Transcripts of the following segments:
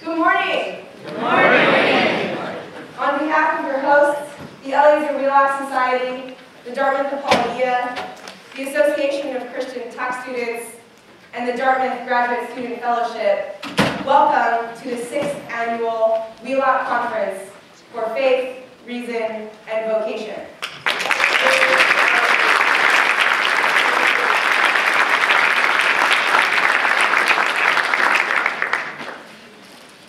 Good morning. Good morning. On behalf of your hosts, the Wheelock Society, the Dartmouth College, the Association of Christian Tech Students, and the Dartmouth Graduate Student Fellowship, welcome to the 6th Annual Wheelock Conference for Faith, Reason, and Vocation.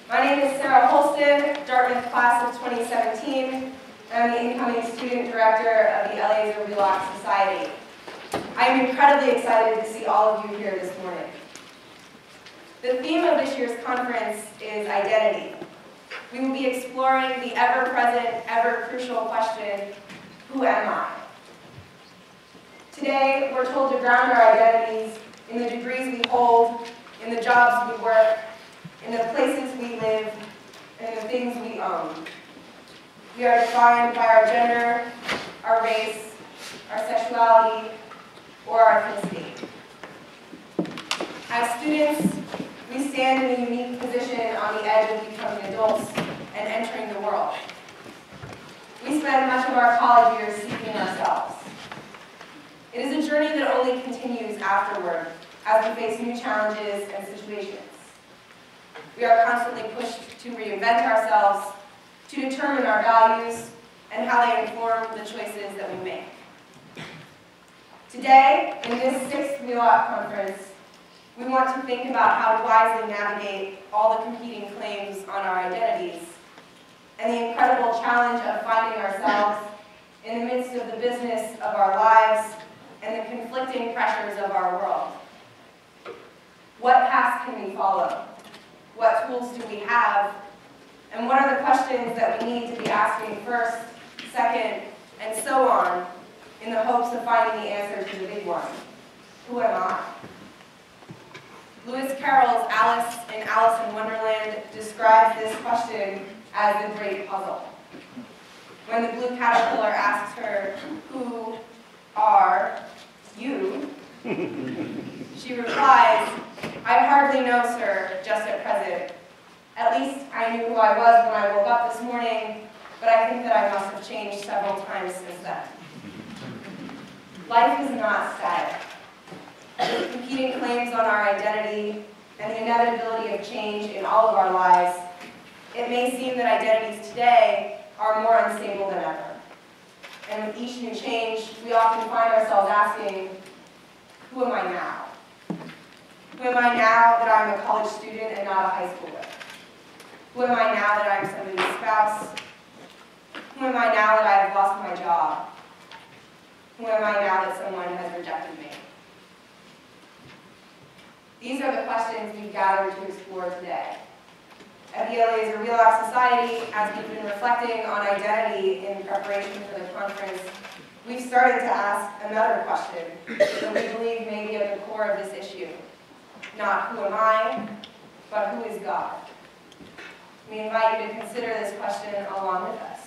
My name is Sara, Holston, Dartmouth class of 2017. I'm the incoming student director of the Wheelock Society. I'm incredibly excited to see all of you here this morning. The theme of this year's conference is identity. We will be exploring the ever-present, ever-crucial question, who am I? Today, we're told to ground our identities in the degrees we hold, in the jobs we work, in the places we live, and the things we own. We are defined by our gender, our race, our sexuality, or our ethnicity. As students, we stand in a unique position on the edge of becoming adults and entering the world. We spend much of our college years seeking ourselves. It is a journey that only continues afterward as we face new challenges and situations. We are constantly pushed to reinvent ourselves, to determine our values, and how they inform the choices that we make. Today, in this 6th Wheelock Conference, we want to think about how to wisely navigate all the competing claims on our identities and the incredible challenge of finding ourselves in the midst of the business of our lives and the conflicting pressures of our world. What paths can we follow? What tools do we have? And what are the questions that we need to be asking first, second, and so on in the hopes of finding the answer to the big one? Who am I? Lewis Carroll's Alice in Alice in Wonderland describes this question as the great puzzle. When the blue caterpillar asks her, "Who are you?" she replies, "I hardly know, sir, just at present. At least I knew who I was when I woke up this morning, but I think that I must have changed several times since then." Life is not static. With competing claims on our identity and the inevitability of change in all of our lives, it may seem that identities today are more unstable than ever. And with each new change, we often find ourselves asking, who am I now? Who am I now that I'm a college student and not a high schooler? Who am I now that I'm somebody's spouse? Who am I now that I have lost my job? Who am I now that someone has rejected me? These are the questions we've gathered to explore today. At the Wheelock Society, as we've been reflecting on identity in preparation for the conference, we've started to ask another question that we believe may be at the core of this issue. Not who am I, but who is God? We invite you to consider this question along with us.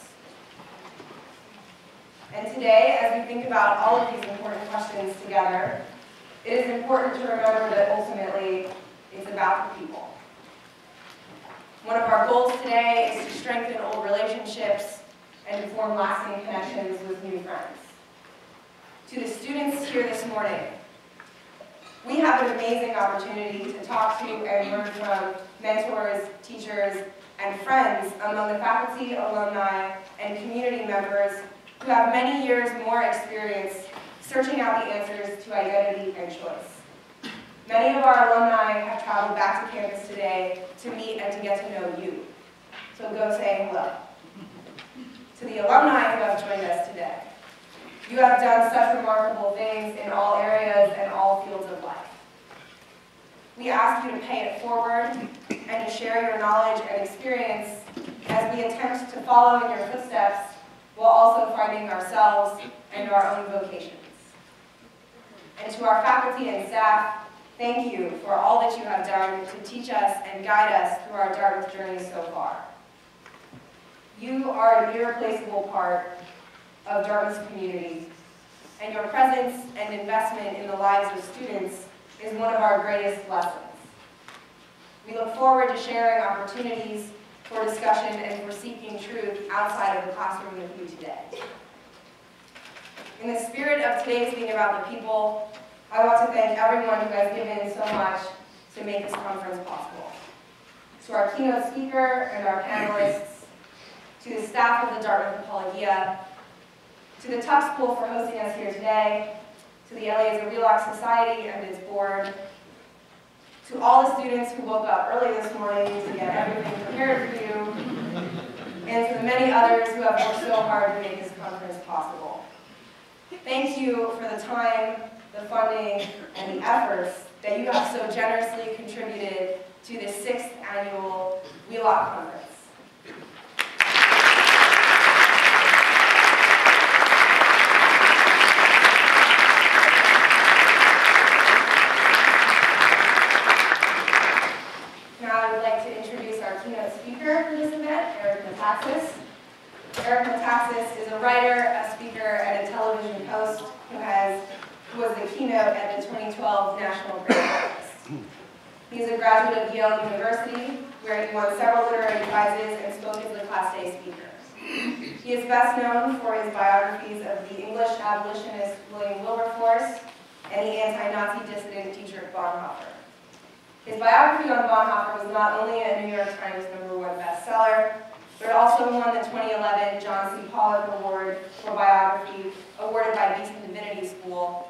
And today, as we think about all of these important questions together, it is important to remember that ultimately, it's about the people. One of our goals today is to strengthen old relationships and to form lasting connections with new friends. To the students here this morning, we have an amazing opportunity to talk to and learn from mentors, teachers, and friends among the faculty, alumni, and community members who have many years more experience searching out the answers to identity and choice. Many of our alumni have traveled back to campus today to meet and to get to know you. So go say hello. To the alumni who have joined us today, you have done such remarkable things in all areas and all fields of life. We ask you to pay it forward and to share your knowledge and experience as we attempt to follow in your footsteps while also finding ourselves and our own vocations. And to our faculty and staff, thank you for all that you have done to teach us and guide us through our Dartmouth journey so far. You are an irreplaceable part of Dartmouth's community, and your presence and investment in the lives of students is one of our greatest lessons. We look forward to sharing opportunities for discussion and for seeking truth outside of the classroom with you today. In the spirit of today's being about the people, I want to thank everyone who has given so much to make this conference possible. To our keynote speaker and our panelists, to the staff of the Dartmouth College, to the Tufts School for hosting us here today, to the Wheelock Society and its board, to all the students who woke up early this morning to get everything prepared for you, and to the many others who have worked so hard to make this conference possible. Thank you for the time, the funding, and the efforts that you have so generously contributed to the 6th annual Wheelock Conference. Now I would like to introduce our keynote speaker for this event, Metaxas. Metaxas is a writer, a speaker, and a television host who was the keynote at the 2012 National Prayer Breakfast. He is a graduate of Yale University, where he won several literary prizes and spoke as the Class Day speaker. He is best known for his biographies of the English abolitionist William Wilberforce and the anti-Nazi dissident Dietrich Bonhoeffer. His biography on Bonhoeffer was not only a New York Times #1 bestseller, but it also won the 2011 John C. Pollock Award for Biography, awarded by Beeson Divinity School,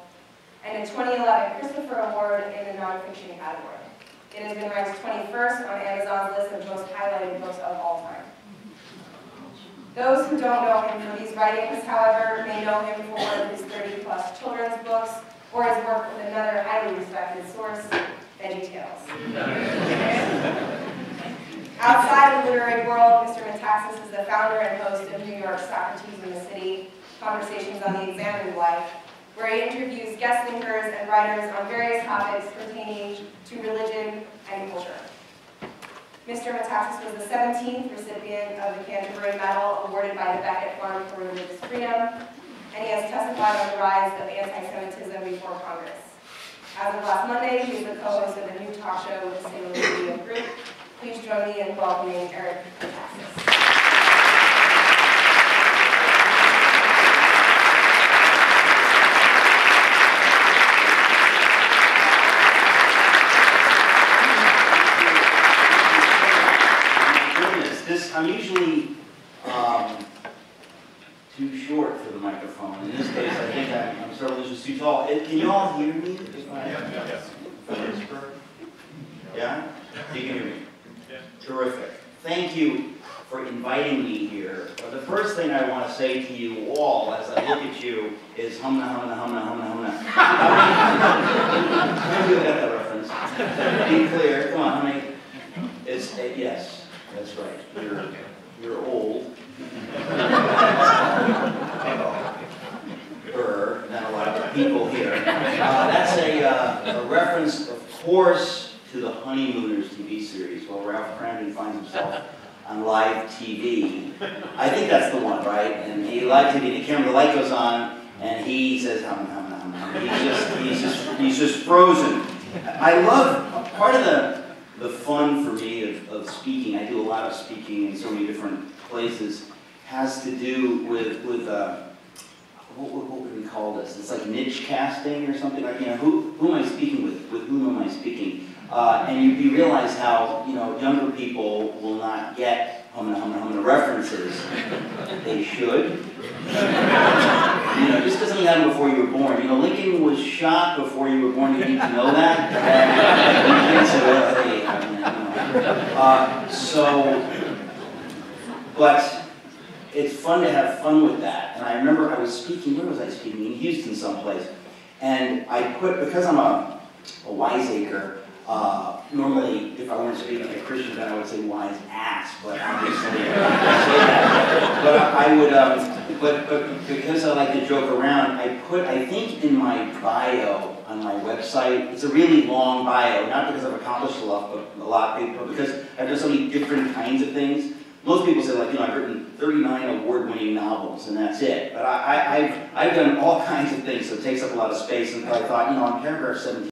and a 2011 Christopher Award in the nonfiction category. It has been ranked 21st on Amazon's list of most highlighted books of all time. Those who don't know him for these writings, however, may know him for one of his 30-plus children's books, or his work with another highly respected source, VeggieTales. Outside the literary world, Mr. Metaxas is the founder and host of New York's Socrates in the City, Conversations on the Examined Life, where he interviews guest thinkers and writers on various topics pertaining to religion and culture. Mr. Metaxas was the 17th recipient of the Canterbury Medal awarded by the Beckett Fund for Religious Freedom, and he has testified on the rise of anti-Semitism before Congress. As of last Monday, he is the co-host of a new talk show with the St. Louis Media Group. Please join me in welcoming Metaxas. I'm usually too short for the microphone. In this case, I think I'm certainly just too tall. Can you all hear me? Yeah? You can hear me? Yeah. Terrific. Thank you for inviting me here. The first thing I want to say to you all as I look at you is humna, humna, humna, humna, humna. How many of you got that reference? Be clear. Come on, how many? It's yes. That's right. You're old. Than a lot of people here. That's a reference, of course, to the Honeymooners TV series, where Ralph Cramden finds himself on live TV. I think that's the one, right? And he live TV, the light goes on, and he says, hum, hum, hum, hum. He's just frozen. I love part of the fun for me of speaking. I do a lot of speaking in so many different places. Has to do with what would we call this? It's like niche casting or something like, who am I speaking with? With whom am I speaking? And you realize how, younger people will not get humna references. They should. Just because something happened before you were born. Lincoln was shot before you were born. You need to know that. But it's fun to have fun with that. And I remember I was speaking, where was I speaking? In Houston someplace. And I because I'm a wiseacre, normally if I weren't speaking at a Christian event, I would say wise ass, but obviously I don't say that. But I would, but because I like to joke around, I think in my bio on my website, it's a really long bio, not because I've accomplished a lot, but because I've done so many different kinds of things. Most people say, I've written 39 award-winning novels, and that's it. But I've done all kinds of things, so it takes up a lot of space. And I thought, on paragraph 17,